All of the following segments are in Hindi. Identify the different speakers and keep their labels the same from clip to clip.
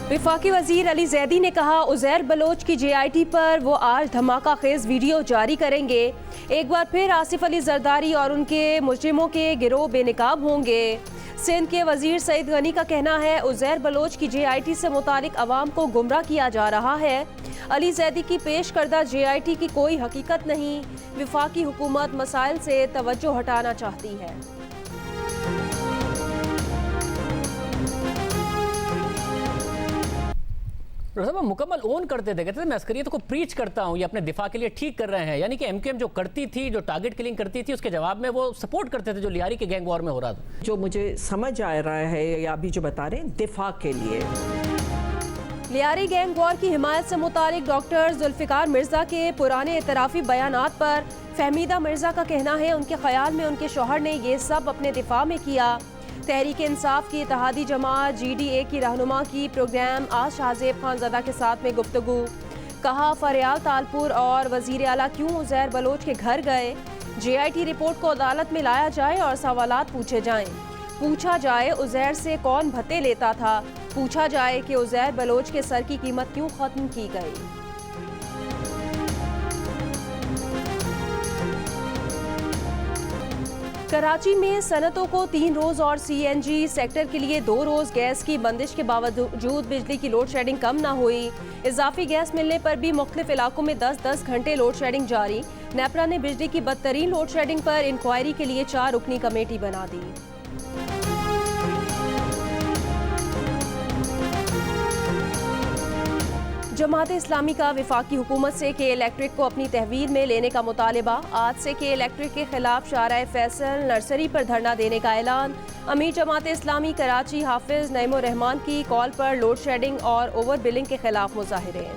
Speaker 1: वफाकी वजीर अली जैदी ने कहा, उज़ैर बलोच की JIT पर वो आज धमाका खेज वीडियो जारी करेंगे। एक बार फिर आसिफ अली जरदारी और उनके मुजरिमों के गिरोह बेनकाब होंगे। सिंध के वजीर सईद गनी का कहना है, उज़ैर बलोच की JIT से मुतालिक अवाम को गुमराह किया जा रहा है। अली जैदी की पेश करदा JIT की कोई हकीकत नहीं। वफाकी हुकूमत मसाइल से तवज्जो हटाना चाहती है।
Speaker 2: मुकम्मल ओन करते थे, कहते थे मैं अस्करियत को प्रीच करता हूँ, ये अपने दिफा के लिए ठीक कर रहे हैं। यानी कि MKM जो करती थी, जो टारगेट किलिंग करती थी, उसके जवाब में वो सपोर्ट करते थे जो लियारी के गैंग वॉर में हो रहा था।
Speaker 3: जो मुझे समझ आ रहा है या अभी जो बता रहे हैं, दिफा के लिए
Speaker 1: लियारी गैंग वॉर की हिमायत से मुतालिक डॉक्टर जुल्फ़िकार मिर्ज़ा के पुराने इतराफ़ी बयानात पर फहमीदा मिर्ज़ा का कहना है, उनके ख्याल में उनके शौहर ने ये सब अपने दिफा में किया। तहरीक इंसाफ की इत्तेहादी जमात GDA की रहनुमा की प्रोग्राम आज शाहजेब खान ज़दा के साथ में गुफ्तगू। कहा, फरियाल तालपुर और वज़ीर आला क्यों उज़ैर बलोच के घर गए। JIT रिपोर्ट को अदालत में लाया जाए और सवालात पूछे जाएं। पूछा जाए उज़ैर से कौन भत्ते लेता था। पूछा जाए कि उज़ैर बलोच के सर की कीमत क्यों ख़त्म की गई। कराची में सनतों को 3 रोज़ और CNG सेक्टर के लिए 2 रोज़ गैस की बंदिश के बावजूद बिजली की लोड शेडिंग कम ना हुई। इजाफी गैस मिलने पर भी मुख्तलिफ इलाकों में 10-10 घंटे लोड शेडिंग जारी। नेपरा ने बिजली की बदतरीन लोड शेडिंग पर इंक्वायरी के लिए 4 रुकनी कमेटी बना दी। जमात इस्लामी का वफाकी हुकूमत से के इलेक्ट्रिक को अपनी तहवील में लेने का मुतालबा। आज से के इलेक्ट्रिक के खिलाफ शाहराए फैसल नर्सरी पर धरना देने का ऐलान। अमीर जमात इस्लामी कराची हाफिज नईमुर रहमान की कॉल पर लोड शेडिंग और ओवर बिलिंग के खिलाफ मुजाहिरे।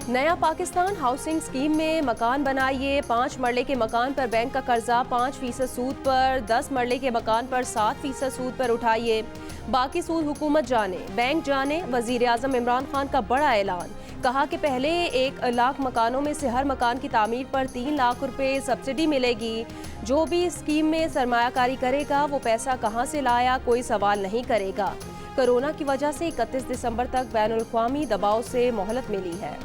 Speaker 1: नया पाकिस्तान हाउसिंग स्कीम में मकान बनाइए। 5 मरले के मकान पर बैंक का कर्जा 5% सूद पर, 10 मरले के मकान पर 7% सूद पर उठाइए। बाकी सूद हुकूमत जाने, बैंक जाने। वजीर आजम इमरान खान का बड़ा ऐलान। कहा कि पहले 1 लाख मकानों में से हर मकान की तामीर पर 3 लाख रुपए सब्सिडी मिलेगी। जो भी इस स्कीम में सरमायाकारी करेगा वो पैसा कहाँ से लाया कोई सवाल नहीं करेगा। कोरोना की वजह से 31 दिसंबर तक बैनुल अक़वामी दबाव से मोहलत मिली है।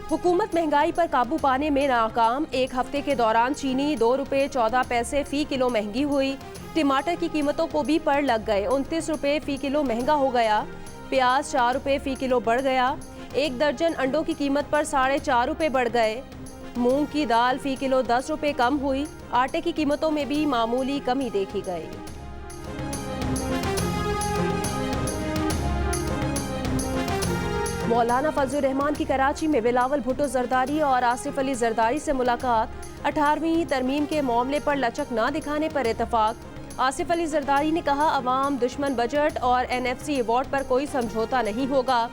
Speaker 1: हुकूमत महंगाई पर काबू पाने में नाकाम। 1 हफ्ते के दौरान चीनी 2 रुपये 14 पैसे फ़ी किलो महंगी हुई। टमाटर की कीमतों को भी पड़ लग गए। 29 रुपये फ़ी किलो महंगा हो गया। प्याज 4 रुपये फ़ी किलो बढ़ गया। 1 दर्जन अंडों की कीमत पर 4.5 रुपये बढ़ गए। मूंग की दाल फ़ी किलो 10 रुपये कम हुई। आटे की कीमतों में भी मामूली कमी देखी गई। मौलाना फजलुर रहमान की कराची में बिलावल भुट्टो जरदारी और आसिफ अली जरदारी से मुलाकात। 18वीं तरमीम के मामले पर लचक ना दिखाने पर इतफाक। आसिफ अली जरदारी ने कहा, अवाम दुश्मन बजट और NFC अवार्ड पर कोई समझौता नहीं होगा।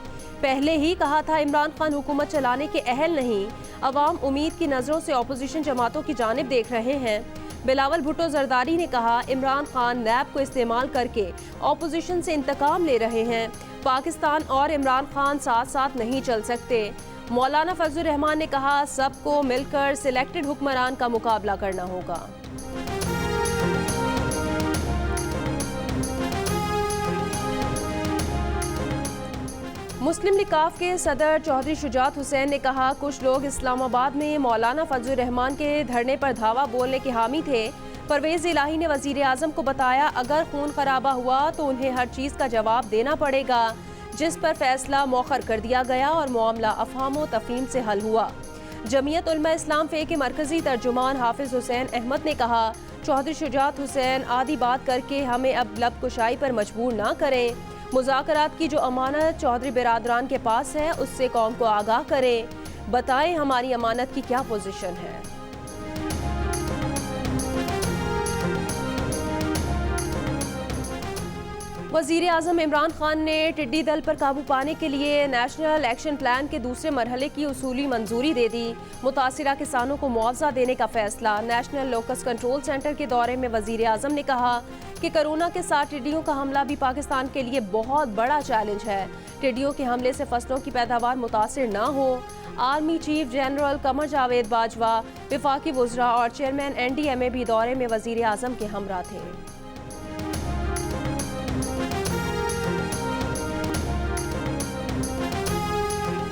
Speaker 1: पहले ही कहा था इमरान खान हुकूमत चलाने के अहल नहीं। अवाम उम्मीद की नज़रों से अपोजिशन जमातों की जानिब देख रहे हैं। बिलावल भुट्टो जरदारी ने कहा, इमरान खान नैब को इस्तेमाल करके अपोजिशन से इंतकाम ले रहे हैं। पाकिस्तान और इमरान खान साथ साथ नहीं चल सकते। मौलाना फजलुर रहमान ने कहा, सबको मिलकर सिलेक्टेड हुक्मरान का मुकाबला करना होगा। मुस्लिम लीग काफ के सदर चौधरी शुजात हुसैन ने कहा, कुछ लोग इस्लामाबाद में मौलाना फजलुर रहमान के धरने पर धावा बोलने के हामी थे। परवेज़ इलाही ने वज़ीर आज़म को बताया, अगर खून खराबा हुआ तो उन्हें हर चीज़ का जवाब देना पड़ेगा, जिस पर फैसला मौखर कर दिया गया और मामला अफ़हाम व तफ़हीम से हल हुआ। जमीयत उलमा इस्लाम फ़े के मरकज़ी तर्जुमान हाफिज़ हुसैन अहमद ने कहा, चौधरी शुजात हुसैन आधी बात करके हमें अब लब कुशाई पर मजबूर ना करें। मुज़ाकरात की जो अमानत चौधरी बिरादरान के पास है उससे कौम को आगाह करें। बताएं हमारी अमानत की क्या पोजीशन है। वज़ीर आज़म इमरान खान ने टिड्डी दल पर काबू पाने के लिए नेशनल एक्शन प्लान के दूसरे मरहले की उसूली मंजूरी दे दी। मुतासिरा किसानों को मुआवजा देने का फैसला। नेशनल लोकस कंट्रोल सेंटर के दौरे में वज़ीर आज़म ने कहा कि कोरोना के साथ टिड्डियों का हमला भी पाकिस्तान के लिए बहुत बड़ा चैलेंज है। टिड्डियों के हमले से फसलों की पैदावार मुतासिर ना हो। Army chief general Qamar Javed Bajwa, वफाकी वुज़रा और चेयरमैन NDMA भी दौरे में वज़ीर आज़म के हमरा थे।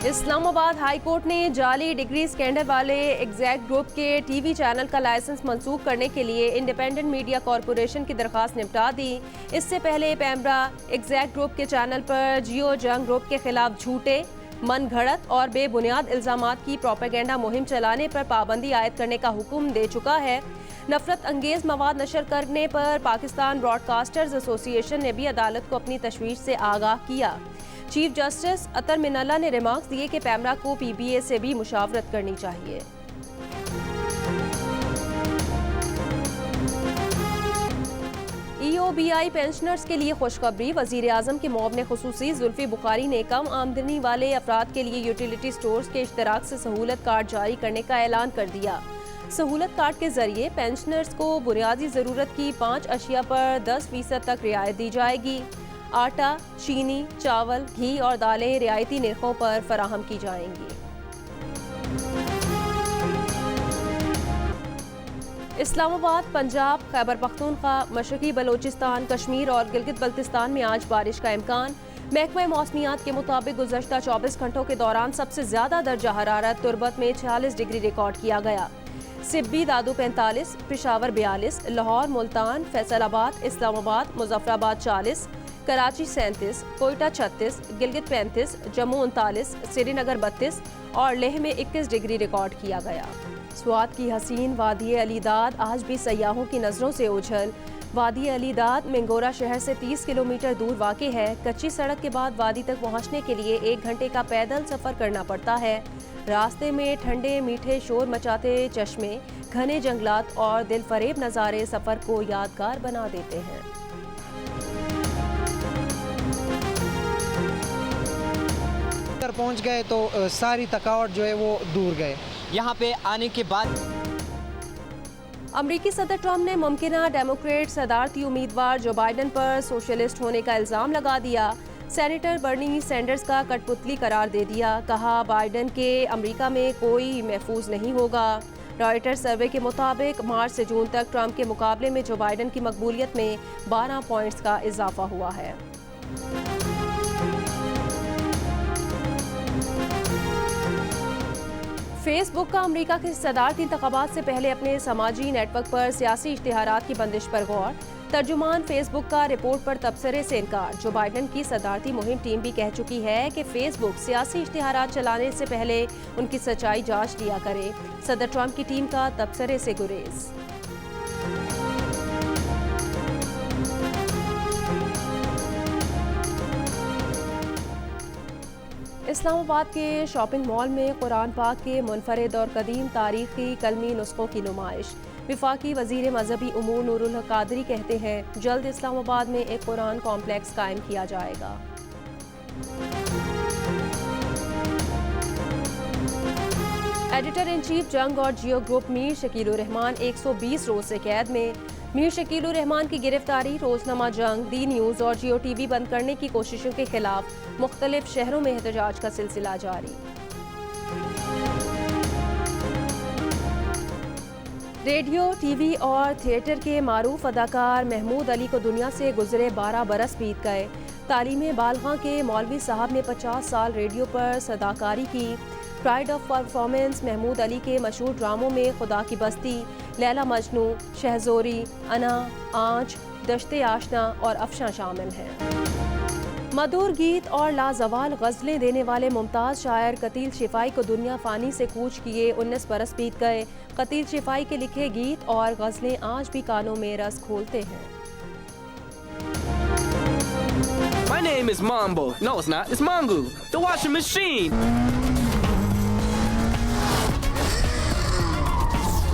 Speaker 1: इस्लामाबाद हाई कोर्ट ने जाली डिग्री स्कैंडल वाले एग्जैक्ट ग्रुप के टीवी चैनल का लाइसेंस मंसूख करने के लिए इंडिपेंडेंट मीडिया कॉरपोरेशन की दरखास्त निपटा दी। इससे पहले पैमरा एग्जैक्ट ग्रुप के चैनल पर जियो जंग ग्रुप के खिलाफ झूठे, मन घड़त और बेबुनियाद इल्जामात की प्रोपेगेंडा मुहिम चलाने पर पाबंदी आयद करने का हुक्म दे चुका है। नफरत अंगेज मवाद नशर करने पर पाकिस्तान ब्रॉडकास्टर्स एसोसिएशन ने भी अदालत को अपनी तशवीश से आगाह किया। चीफ जस्टिस अतर मिनल्ला ने रिमार्क्स दिए कि पैमरा को PBA से भी मुशावरत करनी चाहिए। EOBI पेंशनर्स के लिए खुशखबरी। वजीर आजम के मुआविन खुसूसी जुल्फी बुखारी ने कम आमदनी वाले अफराद के लिए यूटिलिटी स्टोर्स के इश्तराक से सहूलत कार्ड जारी करने का ऐलान कर दिया। सहूलत कार्ड के जरिए पेंशनर्स को बुनियादी ज़रूरत की 5 अशिया पर 10% तक रियायत दी जाएगी। आटा, चीनी, चावल, घी और दालें रियायती निर्खों पर फराहम की जाएंगी। इस्लामाबाद, पंजाब, खैबर पख्तूनख्वा, मशरकी बलोचिस्तान, कश्मीर और गिलगित बल्तिस्तान में आज बारिश का इम्कान। महकमा मौसमियात के मुताबिक गुज़श्ता 24 घंटों के दौरान सबसे ज़्यादा दर्जा हरारत तुरबत में 46 डिग्री रिकॉर्ड किया गया। सिब्बी दादू 45, पेशावर 42, लाहौर, मुल्तान, फैसलाबाद, इस्लामाबाद, मुजफ्फराबाद 40, कराची 37, कोयटा 36, गिलगित 35, जम्मू 39, श्रीनगर 32 और लेह में 21 डिग्री रिकॉर्ड किया गया। स्वात की हसीन वादी अलीदाद आज भी सयाहों की नज़रों से ओझल। वादी अलीदाद मिंगोरा शहर से 30 किलोमीटर दूर वाक़ है। कच्ची सड़क के बाद वादी तक पहुँचने के लिए 1 घंटे का पैदल सफ़र करना पड़ता है। रास्ते में ठंडे मीठे शोर मचाते चश्मे, घने जंगलात और दिलफरेब नज़ारे सफ़र को यादगार बना देते हैं।
Speaker 4: पहुंच गए तो सारी थकावट जो है वो दूर गए।
Speaker 5: यहाँ पे आने के बाद
Speaker 1: अमरीकी सदर ट्रंप ने मुमकिना डेमोक्रेट सदारती उम्मीदवार जो बाइडन पर सोशलिस्ट होने का इल्ज़ाम लगा दिया। सेनेटर बर्नी सैंडर्स का कठपुतली करार दे दिया। कहा बाइडन के अमरीका में कोई महफूज नहीं होगा। रॉयटर्स सर्वे के मुताबिक मार्च से जून तक ट्रंप के मुकाबले में जो बाइडन की मकबूलियत में 12 पॉइंट्स का इजाफा हुआ है। फेसबुक का अमेरिका के सदारती इंतखाबात से पहले अपने समाजी नेटवर्क पर सियासी इश्तिहारात की बंदिश पर गौर। तर्जुमान फेसबुक का रिपोर्ट पर तबसरे से इनकार। जो बाइडन की सदारती मुहिम टीम भी कह चुकी है कि फेसबुक सियासी इश्तिहारात चलाने से पहले उनकी सच्चाई जांच लिया करे। सदर ट्रंप की टीम का तबसरे से गुरेज। इस्लामाबाद के शॉपिंग मॉल में कुरान पाक के मुनफरिद और कदीम तारीखी कलमी नुस्खों की नुमाइश। वफाकी वजीर मजहबी उमूर नूरुल हक कादरी कहते हैं जल्द इस्लामाबाद में एक कुरान कॉम्प्लेक्स कायम किया जाएगा। एडिटर इन चीफ जंग और जियो ग्रुप मीर शकील रहमान 120 रोज से कैद में। मीर शकील रहमान की गिरफ्तारी रोजनामा जंग, दी न्यूज़ और जियो टीवी बंद करने की कोशिशों के खिलाफ मुख्तलिफ शहरों में एहतजाज का सिलसिला जारी। रेडियो, टीवी और थिएटर के मारूफ अदाकार महमूद अली को दुनिया से गुजरे 12 बरस बीत गए। तालीम बालगा के मौलवी साहब ने 50 साल रेडियो पर सदाकारी की। Pride of performance Mahmood Ali के मशहूर ड्रामों में खुदा की बस्ती, लैला मजनू, शहजोरी, अना, आँच, दश्ते आशना और अफशा शामिल हैं। मधुर गीत और लाजवाल गज़लें देने वाले मुमताज़ शायर कतील शिफाई को दुनिया फ़ानी से कूच किए 19 बरस बीत गए। कतील शिफाई के लिखे गीत और गज़लें आज भी कानों में रस खोलते हैं।
Speaker 6: My name is Mambo. No, it's not. It's Mangu, the washing machine.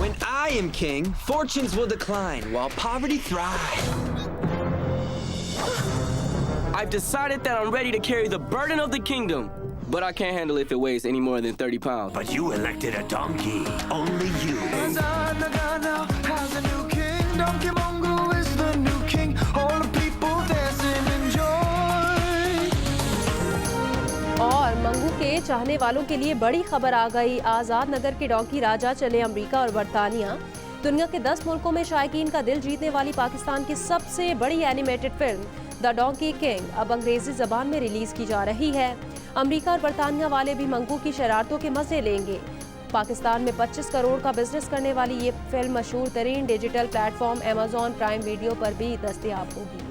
Speaker 6: When I am king, fortunes will decline while poverty thrives. I've decided that I'm ready to carry the burden of the kingdom, but I can't handle it if it weighs any more than 30 pounds.
Speaker 7: But you elected a donkey. Only you.
Speaker 8: Has a new king. Donkey Mongo is the new king.
Speaker 1: के चाहने वालों के लिए बड़ी खबर आ गई। आजाद नगर के डोंकी राजा चले अमेरिका और बरतानिया। दुनिया के 10 मुल्कों में शायकीन का दिल जीतने वाली पाकिस्तान की सबसे बड़ी animated film the donkey king अब अंग्रेजी जबान में रिलीज की जा रही है। अमेरिका और बरतानिया वाले भी मंगू की शरारतों के मजे लेंगे। पाकिस्तान में 25 करोड़ का बिजनेस करने वाली ये फिल्म मशहूर तरीन digital platform Amazon prime video पर भी दस्तयाब होगी।